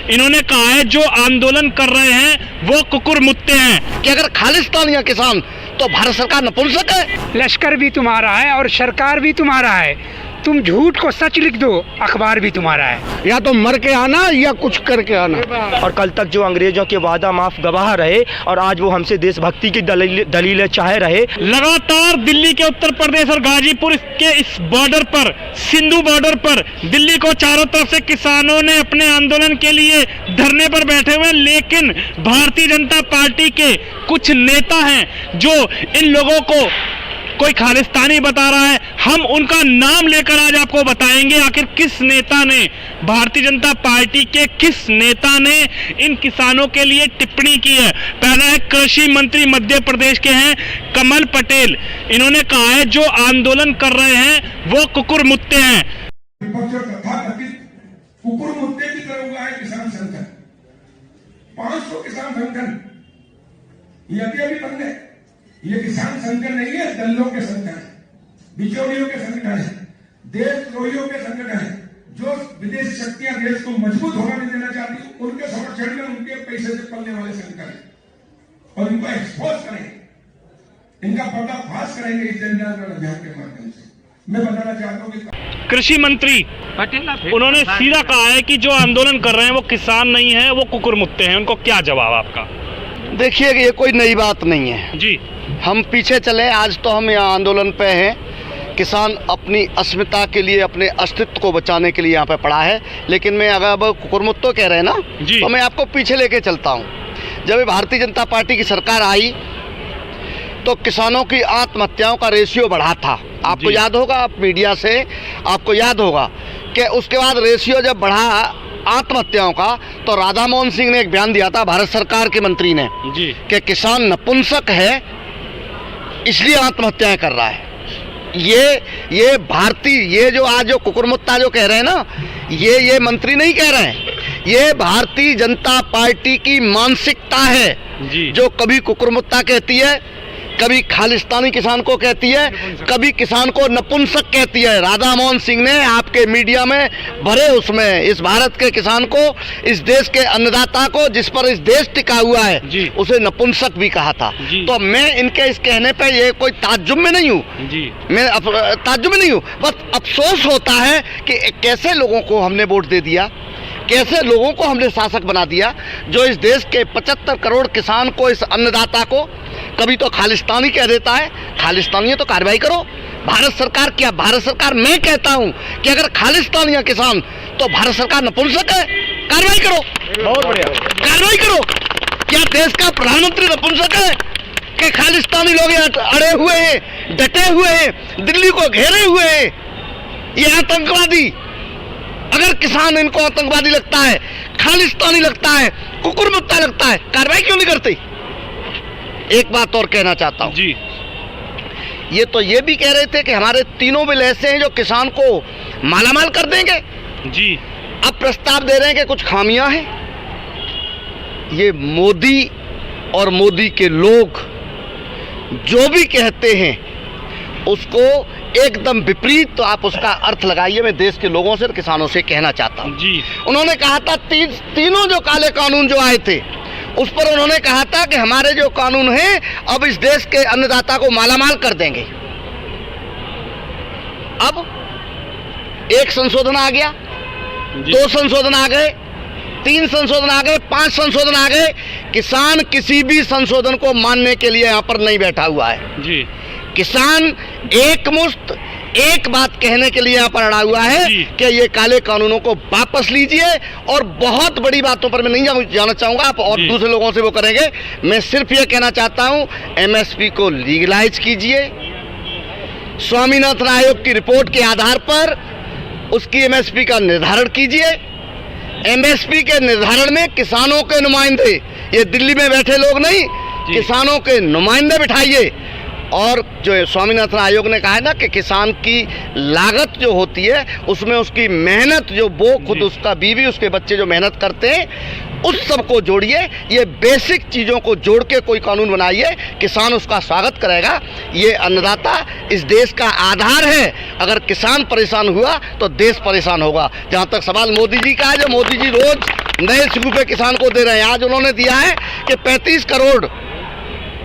इन्होंने कहा है जो आंदोलन कर रहे हैं वो कुकुर मुत्ते हैं कि अगर खालिस्तानी किसान तो भारत सरकार नपुंसक है। लश्कर भी तुम्हारा है और सरकार भी तुम्हारा है, तुम झूठ को सच लिख दो, अखबार भी तुम्हारा है। या तो मर के आना या कुछ करके आना। और कल तक जो अंग्रेजों के वादा माफ गवाह रहे और आज वो हमसे देशभक्ति की दलीलें चाहे रहे। लगातार दिल्ली के उत्तर प्रदेश और गाजीपुर के इस बॉर्डर पर, सिंधु बॉर्डर पर दिल्ली को चारों तरफ से किसानों ने अपने आंदोलन के लिए धरने पर बैठे हुए, लेकिन भारतीय जनता पार्टी के कुछ नेता हैं जो इन लोगों को कोई खालिस्तानी बता रहा है। हम उनका नाम लेकर आज आपको बताएंगे आखिर किस नेता ने, भारतीय जनता पार्टी के किस नेता ने इन किसानों के लिए टिप्पणी की है। पहला है कृषि मंत्री मध्य प्रदेश के हैं कमल पटेल। इन्होंने कहा है जो आंदोलन कर रहे हैं वो कुकुर मुत्ते हैं। कुकुर मुत्ते की तरह हुआ है किसान संगठन, 500 किसान संगठन ये अभी बन गए। ये किसान संगठन नहीं है, दल्लों के संगठन है, बिचौलियों के संगठन है, देशद्रोहियों के संगठन है, जो विदेशी शक्तियां देश को मजबूत होने नहीं देना चाहती, उनके संरक्षण में उनके पैसे से पलने वाले संगठन है। और इनको एक्सपोज करेंगे, इनका पर्दाफाश करेंगे इस जन आंदोलन अभियान के माध्यम से। मैं बताना चाहता हूँ कि कृषि मंत्री पटेल उन्होंने सीधा कहा है कि जो आंदोलन कर रहे हैं वो किसान नहीं है, वो कुकुर मुत्ते हैं। उनको क्या जवाब आपका? देखिए ये कोई नई बात नहीं है जी। हम पीछे चले, आज तो हम यहाँ आंदोलन पे हैं। किसान अपनी अस्मिता के लिए, अपने अस्तित्व को बचाने के लिए यहाँ पे पड़ा है। लेकिन मैं अगर अब कुकुरमुत्तो कह रहे हैं ना, तो मैं आपको पीछे लेके चलता हूँ। जब भारतीय जनता पार्टी की सरकार आई तो किसानों की आत्महत्याओं का रेशियो बढ़ा था। आपको याद होगा, आप मीडिया से आपको याद होगा कि उसके बाद रेशियो जब बढ़ा आत्महत्याओं का, तो राधा मोहन सिंह ने एक बयान दिया था, भारत सरकार के मंत्री ने, कि किसान नपुंसक है इसलिए आत्महत्याएं कर रहा है। ये भारतीय, ये जो आज जो कुकुरमुत्ता जो कह रहे हैं ना, ये मंत्री नहीं कह रहे हैं, ये भारतीय जनता पार्टी की मानसिकता है जो कभी कुकुरमुत्ता कहती है, कभी खालिस्तानी किसान को कहती है, कभी किसान को नपुंसक कहती है। राधा मोहन सिंह ने आपके मीडिया में भरे उसमें इस भारत के किसान को, इस देश के अन्नदाता को, जिस पर इस देश टिका हुआ है, उसे नपुंसक भी कहा था। तो मैं इनके इस कहने पे ये कोई ताज्जुब में नहीं हूँ, मैं ताज्जुब में नहीं हूँ, बस अफसोस होता है कि कैसे लोगों को हमने वोट दे दिया, कैसे लोगों को हमने शासक बना दिया, जो इस देश के 75 करोड़ किसान को, इस अन्नदाता को कभी तो खालिस्तानी कह देता है। खालिस्तानी है तो कार्रवाई करो। भारत सरकार क्या, भारत सरकार, मैं कहता हूं कि अगर खालिस्तानी है किसान तो भारत सरकार नपुंसक है, कार्रवाई करो। बहुत बढ़िया, कार्रवाई करो। क्या देश का प्रधानमंत्री नपुंसक है कि खालिस्तानी लोग यहाँ अड़े हुए हैं, डटे हुए हैं, दिल्ली को घेरे हुए हैं, ये आतंकवादी? अगर किसान इनको आतंकवादी लगता है, खालिस्तानी लगता है, कुकुरमुत्ता लगता है, कार्रवाई क्यों नहीं करती? एक बात और कहना चाहता हूं जी, ये तो ये भी कह रहे थे कि हमारे तीनों बिल ऐसे हैं जो किसान को मालामाल कर देंगे जी। अब प्रस्ताव दे रहे हैं कि कुछ खामियां हैं। ये मोदी और मोदी के लोग जो भी कहते हैं उसको एकदम विपरीत, तो आप उसका अर्थ लगाइए। मैं देश के लोगों से, किसानों से कहना चाहता हूं जी। उन्होंने कहा था तीनों जो काले कानून जो आए थे उस पर उन्होंने कहा था कि हमारे जो कानून हैं अब इस देश के अन्नदाता को मालामाल कर देंगे। अब एक संशोधन आ गया, 2 संशोधन आ गए, 3 संशोधन आ गए, 5 संशोधन आ गए। किसान किसी भी संशोधन को मानने के लिए यहाँ पर नहीं बैठा हुआ है जी। किसान एकमुश्त एक बात कहने के लिए यहाँ पर अड़ा हुआ है कि ये काले कानूनों को वापस लीजिए। और बहुत बड़ी बातों पर मैं नहीं जाना चाहूंगा, आप और दूसरे लोगों से वो करेंगे। मैं सिर्फ ये कहना चाहता हूं, एमएसपी को लीगलाइज कीजिए। स्वामीनाथन आयोग की रिपोर्ट के आधार पर उसकी एमएसपी का निर्धारण कीजिए। एमएसपी के निर्धारण में किसानों के नुमाइंदे, ये दिल्ली में बैठे लोग नहीं, किसानों के नुमाइंदे बिठाइए और जो स्वामीनाथन आयोग ने कहा है ना कि किसान की लागत जो होती है उसमें उसकी मेहनत, जो वो खुद, उसका बीवी, उसके बच्चे जो मेहनत करते हैं, उस सब को जोड़िए। ये बेसिक चीज़ों को जोड़ के कोई कानून बनाइए, किसान उसका स्वागत करेगा। ये अन्नदाता इस देश का आधार है। अगर किसान परेशान हुआ तो देश परेशान होगा। जहाँ तक सवाल मोदी जी का है, जो मोदी जी रोज नए रुपये किसान को दे रहे हैं, आज उन्होंने दिया है कि 35 करोड़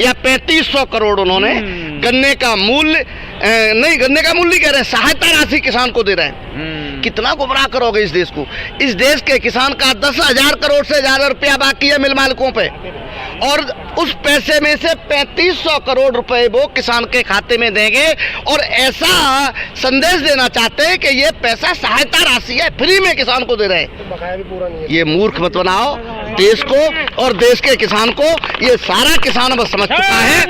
या 3500 करोड़ उन्होंने गन्ने का मूल्य गन्ने का मूल्य नहीं कह रहे हैं, सहायता राशि किसान को दे रहे हैं। कितना गुमराह करोगे इस देश को? इस देश के किसान का 10,000 करोड़ से ज़्यादा रुपया बाकी है मिल मालिकों पे, और उस पैसे में से 3500 करोड़ रुपए वो किसान के खाते में देंगे और ऐसा संदेश देना चाहते हैं कि ये पैसा सहायता राशि है, फ्री में किसान को दे रहे हैं। ये मूर्ख मत बनाओ देश को और देश के किसान को। ये सारा किसान अब समझ चुका है।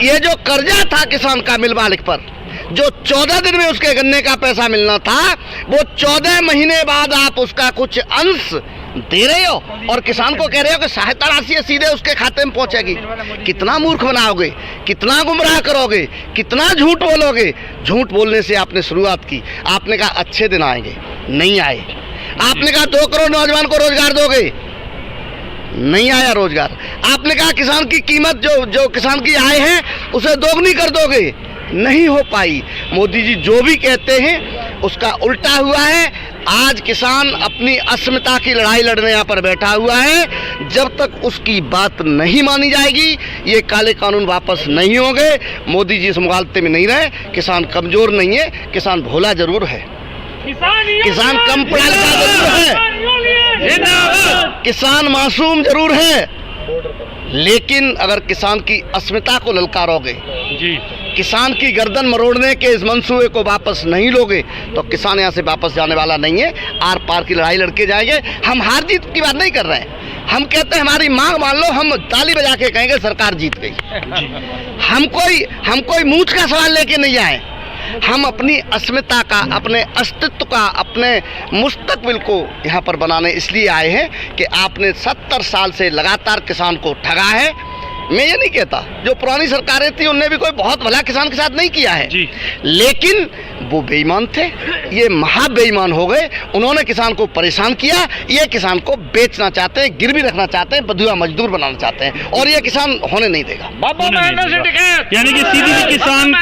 ये जो कर्जा था किसान का मिल मालिक पर, जो 14 दिन में उसके गन्ने का पैसा मिलना था, वो 14 महीने बाद आप उसका कुछ अंश दे रहे हो और किसान को कह रहे हो कि सहायता राशि सीधे उसके खाते में पहुंचेगी। कितना मूर्ख बनाओगे, कितना गुमराह करोगे, कितना झूठ बोलोगे। झूठ बोलने से आपने शुरुआत की। आपने कहा अच्छे दिन आएंगे, नहीं आए। आपने कहा 2 करोड़ नौजवान को रोजगार दोगे, नहीं आया रोजगार। आपने कहा किसान की कीमत जो किसान की आय है उसे दोगुनी कर दोगे, नहीं हो पाई। मोदी जी जो भी कहते हैं उसका उल्टा हुआ है। आज किसान अपनी अस्मिता की लड़ाई लड़ने यहाँ पर बैठा हुआ है। जब तक उसकी बात नहीं मानी जाएगी, ये काले कानून वापस नहीं होंगे। मोदी जी इस मुगालते में नहीं रहे। किसान कमजोर नहीं है, किसान भोला जरूर है, किसान कम पढ़ा लिखा जरूर है, किसान मासूम जरूर है, लेकिन अगर किसान की अस्मिता को ललकारोगे जी, किसान की गर्दन मरोड़ने के इस मंसूबे को वापस नहीं लोगे, तो किसान यहाँ से वापस जाने वाला नहीं है। आर पार की लड़ाई लड़के जाएंगे। हम हार जीत की बात नहीं कर रहे हैं। हम कहते हैं हमारी मांग मान लो, हम ताली बजा के कहेंगे सरकार जीत गई। हम कोई मूंछ का सवाल लेके नहीं आए। हम अपनी अस्मिता का, अपने अस्तित्व का, अपने मुस्तकबिल को यहाँ पर बनाने इसलिए आए हैं कि आपने 70 साल से लगातार किसान को ठगा है। मैं ये नहीं कहता, जो पुरानी सरकारें थी उनने भी कोई बहुत भला किसान के साथ नहीं किया है जी, लेकिन वो बेईमान थे। ये महा बेईमान हो गए। उन्होंने किसान को परेशान किया। ये किसान को बेचना चाहते हैं, गिरवी रखना चाहते हैं, बंधुआ मजदूर बनाना चाहते हैं, और ये किसान होने नहीं देगा। यानी कि सीधी सी किसान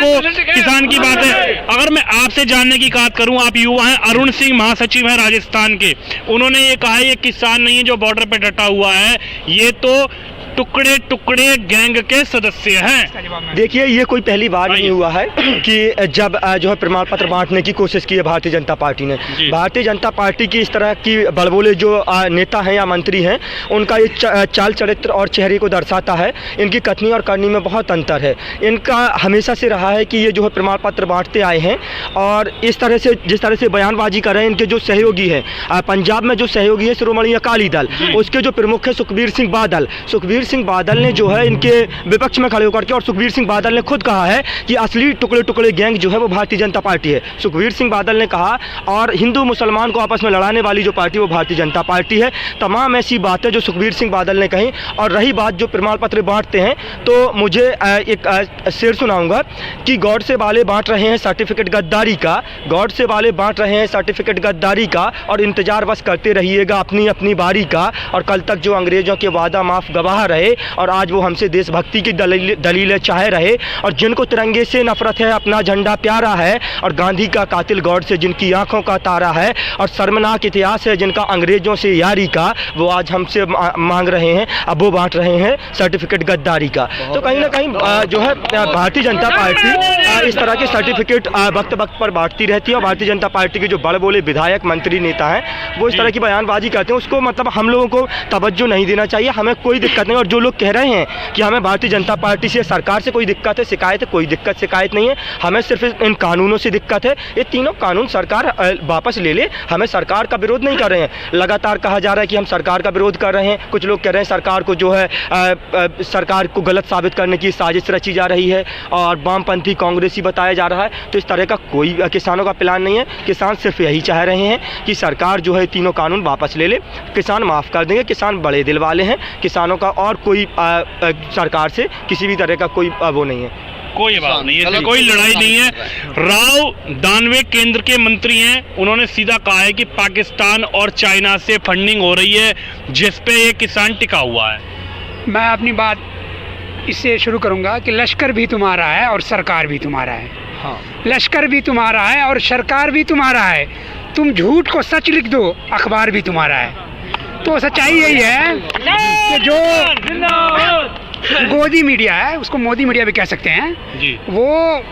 की बात है। अगर मैं आपसे जानने की बात करूं, आप युवा हैं, अरुण सिंह महासचिव हैं राजस्थान के, उन्होंने ये कहा है ये किसान नहीं है जो बॉर्डर पे डटा हुआ है, ये तो टुकड़े टुकड़े गैंग के सदस्य हैं। देखिए, ये कोई पहली बार नहीं हुआ है कि जब जो है प्रमाण पत्र बांटने की कोशिश की है भारतीय जनता पार्टी ने। भारतीय जनता पार्टी की इस तरह की बड़बोले जो नेता हैं या मंत्री हैं, उनका ये चाल चरित्र और चेहरे को दर्शाता है। इनकी कथनी और करनी में बहुत अंतर है। इनका हमेशा से रहा है कि ये जो है प्रमाण पत्र बांटते आए हैं, और इस तरह से जिस तरह से बयानबाजी कर रहे हैं, इनके जो सहयोगी हैं, पंजाब में जो सहयोगी है शिरोमणि अकाली दल, उसके जो प्रमुख है सुखबीर सिंह बादल ने जो है इनके विपक्ष में खड़े होकर के, और सुखबीर सिंह बादल ने खुद कहा है कि असली टुकड़े टुकड़े गैंग जो है वो भारतीय जनता पार्टी है। सुखबीर सिंह बादल ने कहा, और हिंदू मुसलमान को आपस में लड़ाने वाली जो पार्टी वो भारतीय जनता पार्टी है। तमाम ऐसी बातें जो सुखबीर सिंह बादल ने कही। और रही बात जो प्रमाण पत्र बांटते हैं, तो मुझे एक शेर सुनाऊंगा कि गॉड से वाले बांट रहे हैं सर्टिफिकेट गद्दारी का, गॉड से वाले बांट रहे हैं सर्टिफिकेट गद्दारी का, और इंतजार बस करते रहिएगा अपनी अपनी बारी का। और कल तक जो अंग्रेजों के वादा माफ गवाह रहे, और आज वो हमसे देशभक्ति की दलीलें चाहे रहे, और जिनको तिरंगे से नफरत है, अपना झंडा प्यारा है, और गांधी का कातिल गॉड से जिनकी आंखों का तारा है, और शर्मनाक इतिहास है जिनका अंग्रेजों से यारी का, वो आज हमसे मांग रहे हैं, अब वो बांट रहे हैं सर्टिफिकेट गद्दारी का। तो कहीं ना कहीं जो है भारतीय जनता पार्टी इस तरह के सर्टिफिकेट वक्त वक्त पर बांटती रहती है, और भारतीय जनता पार्टी के जो बड़े बोले विधायक मंत्री नेता हैं वो इस तरह की बयानबाजी करते हैं, उसको मतलब हम लोगों को तवज्जो नहीं देना चाहिए। हमें कोई दिक्कत नहीं, और जो लोग कह रहे हैं कि हमें भारतीय जनता पार्टी से, सरकार से कोई दिक्कत है, शिकायत है, कोई दिक्कत शिकायत नहीं है। हमें सिर्फ इन कानूनों से दिक्कत है। ये तीनों कानून सरकार वापस ले ले। हमें सरकार का विरोध नहीं कर रहे हैं। लगातार कहा जा रहा है कि हम सरकार का विरोध कर रहे हैं। कुछ लोग कह रहे हैं सरकार को जो है सरकार को गलत साबित करने की साजिश रची जा रही है, और वामपंथी कांग्रेसी बताया जा रहा है। तो इस तरह का कोई किसानों का प्लान नहीं है। किसान सिर्फ यही चाह रहे हैं कि सरकार जो है तीनों कानून वापस ले ले। किसान माफ़ कर देंगे। किसान बड़े दिल वाले हैं। किसानों का और और कोई सरकार से किसी भी तरह का कोई वो नहीं है, कोई बात नहीं है, इसमें कोई लड़ाई नहीं है। राव दानवे केंद्र के मंत्री हैं, उन्होंने सीधा कहा है कि पाकिस्तान और चाइना से फंडिंग हो रही है जिस पे ये किसान टिका हुआ है। मैं अपनी बात इससे शुरू करूंगा कि लश्कर भी तुम्हारा है और सरकार भी तुम्हारा है। हाँ। लश्कर भी तुम्हारा है और सरकार भी तुम्हारा है। तुम झूठ को सच लिख दो, अखबार भी तुम्हारा है। तो सच्चाई यही है कि जो गोदी मीडिया है, उसको मोदी मीडिया भी कह सकते हैं जी, वो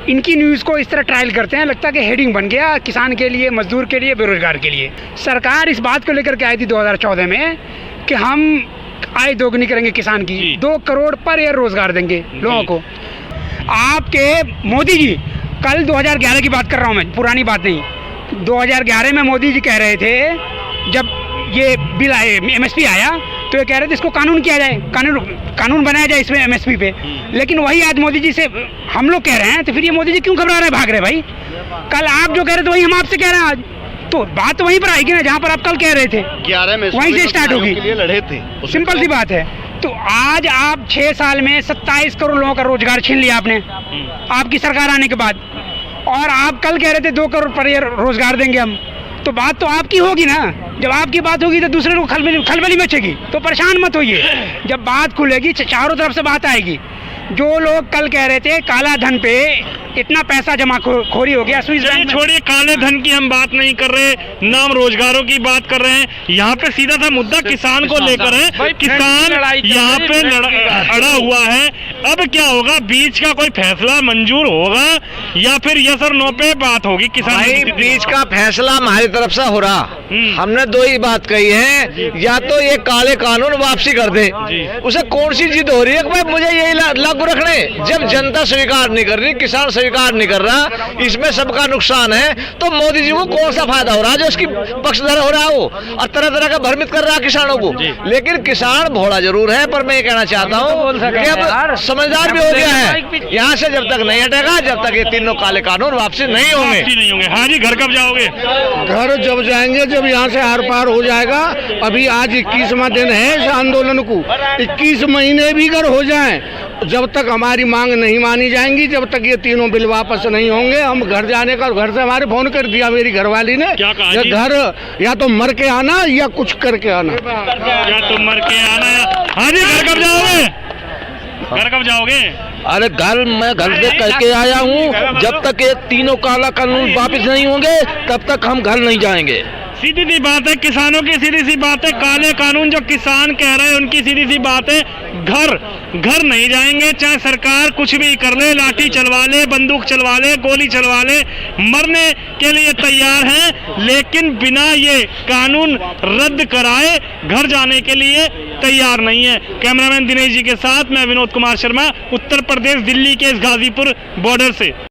इनकी न्यूज़ को इस तरह ट्रायल करते हैं, लगता है कि हेडिंग बन गया किसान के लिए, मजदूर के लिए, बेरोजगार के लिए। सरकार इस बात को लेकर के आई थी 2014 में कि हम आय दोगुनी करेंगे किसान की, 2 करोड़ पर ईयर रोजगार देंगे लोगों को। आपके मोदी जी, कल 2011 की बात कर रहा हूँ मैं, पुरानी बात नहीं, 2011 में मोदी जी कह रहे थे, जब ये बिल आए, MSP आया, तो ये कह रहे थे इसको कानून किया जाए, कानून बनाया जाए इसमें MSP पे। लेकिन वही आज मोदी जी से हम लोग कह रहे हैं, तो फिर ये मोदी जी क्यों घबरा रहे, भाग रहे भाई? कल आप जो कह रहे थे वही हम आपसे कह रहे हैं आज, तो बात वहीं पर आएगी ना जहाँ पर आप कल कह रहे थे। 11 में वहीं से स्टार्ट होगी, लड़े थे, सिंपल सी बात है। तो आज आप 6 साल में 27 करोड़ लोगों का रोजगार छीन लिया आपने, आपकी सरकार आने के बाद, और आप कल कह रहे थे 2 करोड़ पर ईयर रोजगार देंगे हम। तो बात तो आपकी होगी ना, जब आपकी बात होगी तो दूसरे को खलबली मचेगी। तो परेशान मत होइए, जब बात खुलेगी चारों तरफ से बात आएगी। जो लोग कल कह रहे थे काला धन पे इतना पैसा जमा खोरी हो गया, छोड़िए काले धन की हम बात नहीं कर रहे, नाम रोजगारों की बात कर रहे हैं। यहाँ पे सीधा सा मुद्दा किसान को लेकर है। किसान यहाँ पे अड़ा हुआ है। अब क्या होगा, बीच का कोई फैसला मंजूर होगा या फिर यस और नो पे बात होगी? किसान बीच का फैसला हमारी तरफ से हो रहा, हमने 2 ही बात कही है, या तो ये काले कानून वापसी कर दे। उसे कौन सी जिद हो रही है कि भाई मुझे यही लागू रखने, जब जनता स्वीकार नहीं कर रही, किसान स्वीकार नहीं कर रहा, इसमें सबका नुकसान है, तो मोदी जी को कौन सा फायदा हो रहा है जो उसकी पक्षधर हो रहा है वो, और तरह तरह का भ्रमित कर रहा है किसानों को। लेकिन किसान भोला जरूर है, पर मैं ये कहना चाहता हूँ कि अब समझदार भी हो गया है। यहाँ से जब तक नहीं हटेगा, जब तक ये तीनों काले कानून वापसी नहीं होंगे। हाँ जी, घर कब जाओगे? घर जब जाएंगे जब यहाँ से आर पार हो जाएगा। अभी आज 21वां दिन है इस आंदोलन को, 21 महीने भी अगर हो जाएं, जब तक हमारी मांग नहीं मानी जाएंगी, जब तक ये तीनों बिल वापस नहीं होंगे, हम घर जाने का, घर से हमारे फोन कर दिया मेरी घरवाली ने, घर या तो मर के आना या कुछ करके आना। या तो मर के आना या... हाँ जी, घर कब जाओगे? घर कब जाओगे? अरे मैं घर से करके आया हूँ, जब तक ये तीनों काला कानून वापस नहीं होंगे तब तक हम घर नहीं जाएंगे। सीधी सी बात है, किसानों की सीधी सी बात है। काले कानून जो किसान कह रहे हैं उनकी सीधी सी बात है, घर नहीं जाएंगे, चाहे सरकार कुछ भी कर ले, लाठी चलवा ले, बंदूक चलवा ले, गोली चलवा ले, मरने के लिए तैयार हैं, लेकिन बिना ये कानून रद्द कराए घर जाने के लिए तैयार नहीं है। कैमरामैन दिनेश जी के साथ मैं विनोद कुमार शर्मा, उत्तर प्रदेश दिल्ली के इस गाजीपुर बॉर्डर से।